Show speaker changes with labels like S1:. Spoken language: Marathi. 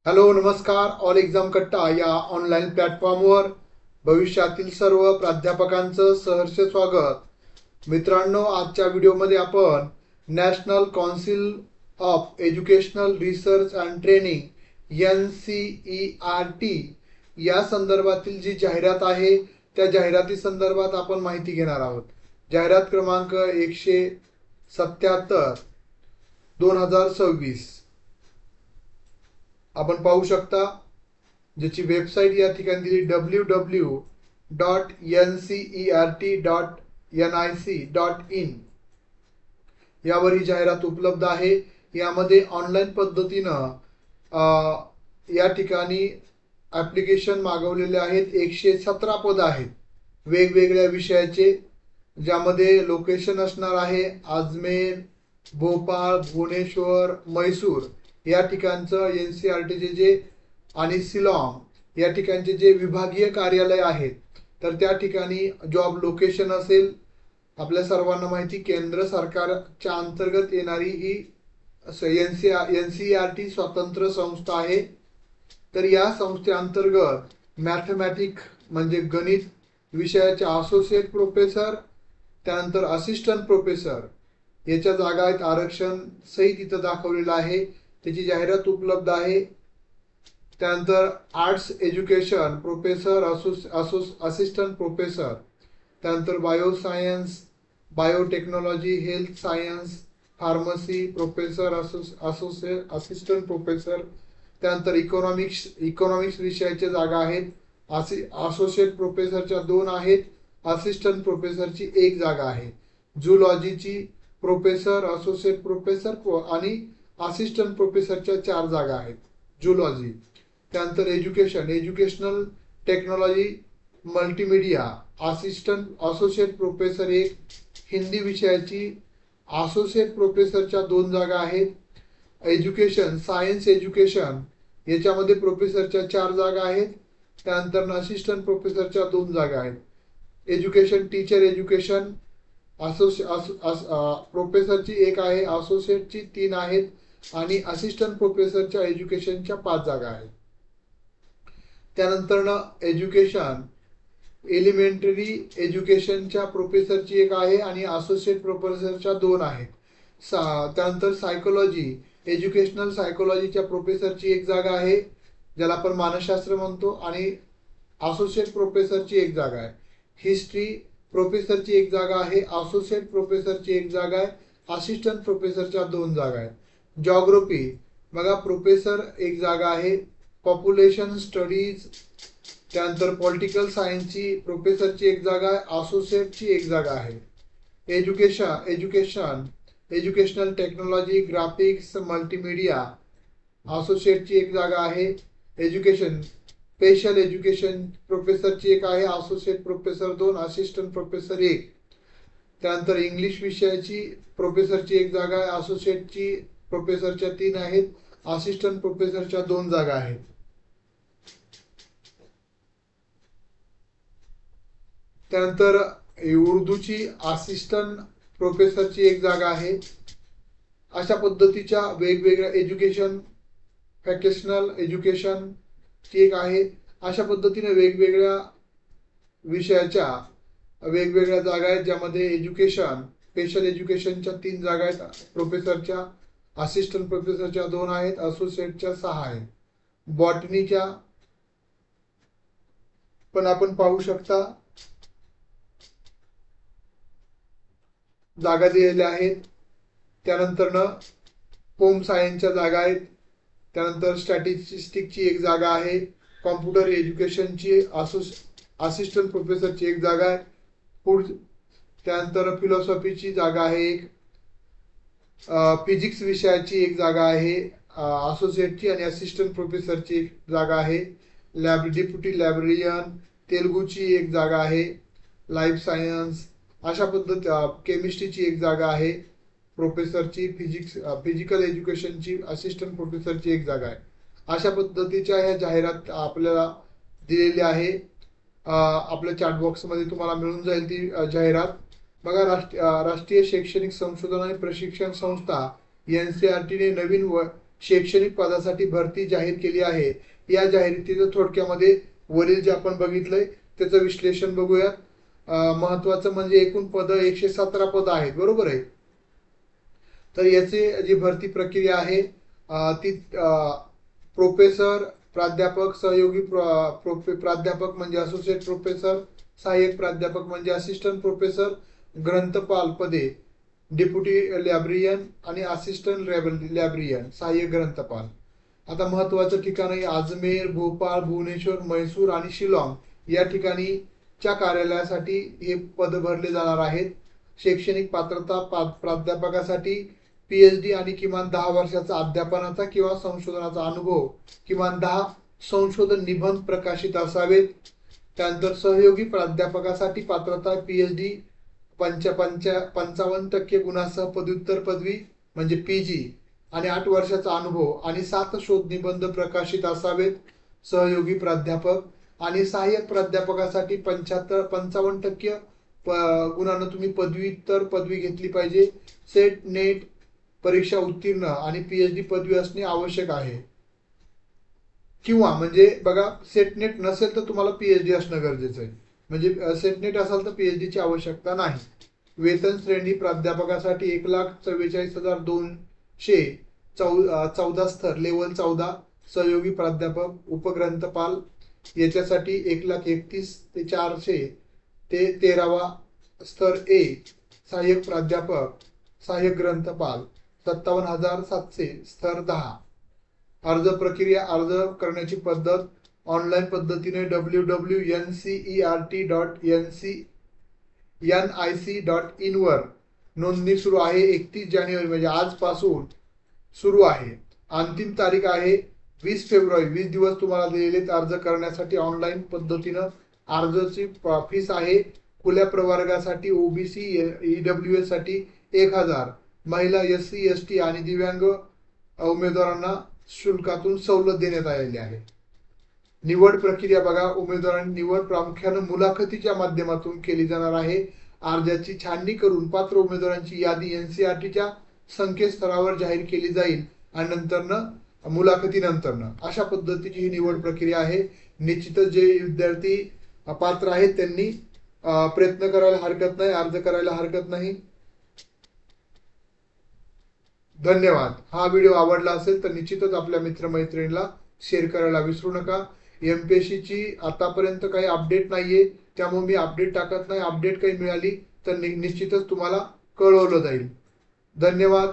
S1: हॅलो नमस्कार. ऑल एक्झाम कट्टा या ऑनलाईन प्लॅटफॉर्मवर भविष्यातील सर्व प्राध्यापकांचं सहर्ष स्वागत. मित्रांनो, आजच्या व्हिडिओमध्ये आपण national council of educational research and training NCERT या संदर्भातील जी जाहिरात आहे त्या जाहिराती संदर्भात आपण माहिती घेणार आहोत. जाहिरात क्रमांक 177 2026 आपण पाहू शकता, ज्याची वेबसाईट या ठिकाणी दिली www.ncert.nic.in यावर ही जाहिरात उपलब्ध आहे. यामध्ये ऑनलाईन पद्धतीनं या ठिकाणी ॲप्लिकेशन मागवलेले आहेत. 117 पद आहेत वेगवेगळ्या विषयाचे, ज्यामध्ये लोकेशन असणार आहे अजमेर, भोपाळ, भुवनेश्वर, मैसूर या ठिकाणचं NCERTचे जे आणि शिलाँग या ठिकाणचे जे विभागीय कार्यालय आहेत. तर त्या ठिकाणी जॉब लोकेशन असेल. आपल्या सर्वांना माहिती, केंद्र सरकारच्या अंतर्गत येणारी ही NCERT स्वतंत्र संस्था आहे. तर या संस्थेअंतर्गत मॅथमॅटिक म्हणजे गणित विषयाचे असोसिएट प्रोफेसर, त्यानंतर असिस्टंट प्रोफेसर याच्या जागा आहेत. आरक्षण सहित इथं दाखवलेलं आहे, त्याची जाहिरात उपलब्ध आहे. त्यानंतर arts education professor, assistant professor, त्यानंतर bioscience, biotechnology, health science, pharmacy professor, assistant professor, त्यानंतर इकॉनॉमिक्स विषयाच्या जागा आहेत. असोसिएट प्रोफेसरच्या 2 आहेत, असिस्टंट प्रोफेसरची 1 जागा आहे. झूलॉजीची प्रोफेसर, असोसिएट प्रोफेसर आणि असिस्टंट प्रोफेसरच्या 4 जागा आहेत झूलॉजी. त्यानंतर educational technology multimedia associate professor 1, Hindi विषयाची असोसिएट प्रोफेसरच्या 2 जागा आहेत. सायन्स एज्युकेशन याच्यामध्ये प्रोफेसरच्या 4 जागा आहेत. त्यानंतर असिस्टंट प्रोफेसरच्या 2 जागा आहेत. टीचर एज्युकेशन प्रोफेसरची 1 आहे, असोसिएटची 3 आहेत आणि असिस्टंट प्रोफेसरच्या एज्युकेशनच्या 5 जागा आहेत. त्यानंतर एलिमेंटरी एज्युकेशनच्या प्रोफेसरची 1 आहे आणि असोसिएट प्रोफेसरच्या 2 आहेत. त्यानंतर एज्युकेशनल सायकोलॉजीच्या प्रोफेसरची 1 जागा आहे, ज्याला आपण मानसशास्त्र म्हणतो, आणि असोसिएट प्रोफेसरची 1 जागा आहे. हिस्ट्री प्रोफेसरची 1 जागा आहे, असोसिएट प्रोफेसरची 1 जागा आहे, असिस्टंट प्रोफेसरच्या 2 जागा आहेत. जॉग्राफी बघा, प्रोफेसर 1 जागा आहे. पॉप्युलेशन स्टडीज, त्यानंतर पॉलिटिकल सायन्सची प्रोफेसरची 1 जागा आहे, असोसिएटची 1 जागा आहे. एज्युकेशनल टेक्नॉलॉजी, ग्राफिक्स, मल्टीमीडिया असोसिएटची 1 जागा आहे. स्पेशल एज्युकेशन प्रोफेसरची 1 आहे, असोसिएट प्रोफेसर 2, असिस्टंट प्रोफेसर 1. त्यानंतर इंग्लिश विषयाची प्रोफेसरची 1 जागा आहे, असोसिएटची प्रोफेसरच्या 3 आहेत, असिस्टंट प्रोफेसरच्या 2 जागा आहेत. त्यानंतर उर्दूची असिस्टंट प्रोफेसरची 1 जागा आहे. अशा पद्धतीच्या वेगवेगळ्या व्होकेशनल एज्युकेशनची 1 आहे. अशा पद्धतीने वेगवेगळ्या विषयाच्या वेगवेगळ्या जागा आहेत, ज्यामध्ये स्पेशल एज्युकेशनच्या 3 जागा आहेत, प्रोफेसरच्या, असिस्टंट प्रोफेसरच्या 2 आहेत, असोसिएटच्या 6 आहेत. बॉटनीच्या पण आपण पाहू शकता जागा दिलेल्या आहेत. त्यानंतर होम सायन्सच्या जागा आहेत. त्यानंतर स्टॅटिस्टिक्सची 1 जागा आहे. कॉम्प्युटर एज्युकेशनची असिस्टंट प्रोफेसरची 1 जागा आहे. त्यानंतर फिलॉसॉफीची जागा आहे 1. फिजिक्स विषयाची 1 जागा आहे, असोसिएटची आणि असिस्टंट प्रोफेसरची 1 जागा आहे. डेप्युटी लायब्ररियन तेलुगूची 1 जागा आहे. लाईफ सायन्स अशा केमिस्ट्रीची 1 जागा आहे प्रोफेसरची. फिजिकल एज्युकेशनची असिस्टंट प्रोफेसरची 1 जागा आहे. अशा पद्धतीच्या ह्या जाहिरात आपल्याला दिलेली आहे. आपल्या चॅट बॉक्समध्ये तुम्हाला मिळून जाईल ती जाहिरात. बघा, राष्ट्रीय शैक्षणिक संशोधन आणि प्रशिक्षण संस्था NCERTने नवीन शैक्षणिक पदासाठी भरती जाहीर केली आहे. या जाहिरातीचं थोडक्यामध्ये वरील जे आपण बघितलंय त्याचं विश्लेषण बघूयात. महत्वाचं म्हणजे एकूण पद 117 पद आहेत, बरोबर आहे. तर याची जी भरती प्रक्रिया आहे ती प्रोफेसर, प्राध्यापक, सहयोगी प्राध्यापक म्हणजे असोसिएट प्रोफेसर, सहाय्यक प्राध्यापक म्हणजे असिस्टंट प्रोफेसर, ग्रंथपाल पदे डेप्युटी लायब्ररियन आणि असिस्टंट लायब्ररियन, सहाय्यक ग्रंथपाल. आता महत्वाचं ठिकाण आहे अजमेर, भोपाळ, भुवनेश्वर, म्हैसूर आणि शिलाँग या ठिकाणी च्या कार्यालयासाठी हे पद भरले जाणार आहेत. शैक्षणिक पात्रता प्राध्यापकासाठी PhD आणि किमान 10 वर्षाचा अध्यापनाचा किंवा संशोधनाचा अनुभव, किमान 10 संशोधन निबंध प्रकाशित असावेत. त्यानंतर सहयोगी प्राध्यापकासाठी पात्रता PhD 55% गुणांसह पदव्युत्तर पदवी म्हणजे PG आणि 8 वर्षाचा अनुभव आणि 7 शोध निबंध प्रकाशित असावेत. सहयोगी प्राध्यापक आणि सहाय्यक प्राध्यापकासाठी 55% गुणांना तुम्ही पदव्युत्तर पदवी घेतली पाहिजे. सेट नेट परीक्षा उत्तीर्ण आणि PhD पदवी असणे आवश्यक आहे. किंवा म्हणजे बघा सेट नेट नसेल तर तुम्हाला PhD असणं गरजेचं आहे. म्हणजे सेट नेट असेल तर PhD ची आवश्यकता नाही. वेतन श्रेणी प्राध्यापकासाठी 1,44,214 स्तर लेवल 14, सहयोगी प्राध्यापक, उपग्रंथपाल याच्यासाठी 1,31,400 ते 13वा स्तर A, सहाय्यक प्राध्यापक, सहाय्यक ग्रंथपाल 57,700 स्तर 10. अर्ज प्रक्रिया, अर्ज करण्याची पद्धत ऑनलाईन पद्धतीने www.ncert.nic.in वर नोंदणी सुरू आहे. 31 जानेवारी म्हणजे आजपासून सुरू आहे. अंतिम तारीख आहे 20 फेब्रुवारी. 20 दिवस तुम्हाला दिलेले अर्ज करण्यासाठी ऑनलाईन पद्धतीनं. अर्जाची फीस आहे खुल्या प्रवर्गासाठी OBC EWS साठी 1,000, महिला SC ST आणि दिव्यांग उमेदवारांना शुल्कातून सवलत देण्यात आलेली आहे. निवड प्रक्रिया बघा, उमेदवारांची निवड प्रामुख्याने मुलाखतीच्या माध्यमातून केली जाणार आहे. अर्जाची छाननी करून पात्र उमेदवारांची यादी NCERTच्या संकेतस्थळावर जाहीर केली जाईल आणि नंतरनं मुलाखतीनंतरनं अशा पद्धतीची ही निवड प्रक्रिया आहे. निश्चितच जे विद्यार्थी पात्र आहेत त्यांनी प्रयत्न करायला हरकत नाही, अर्ज करायला हरकत नाही. धन्यवाद. हा व्हिडिओ आवडला असेल तर निश्चितच आपल्या मित्रमैत्रिणींना शेअर करायला विसरू नका. MPSC ची आतापर्यंत काही अपडेट नाहीये, त्यामुळे मी अपडेट टाकत नाही. अपडेट काही मिळाली तर निश्चितच तुम्हाला कळवलं जाईल. धन्यवाद.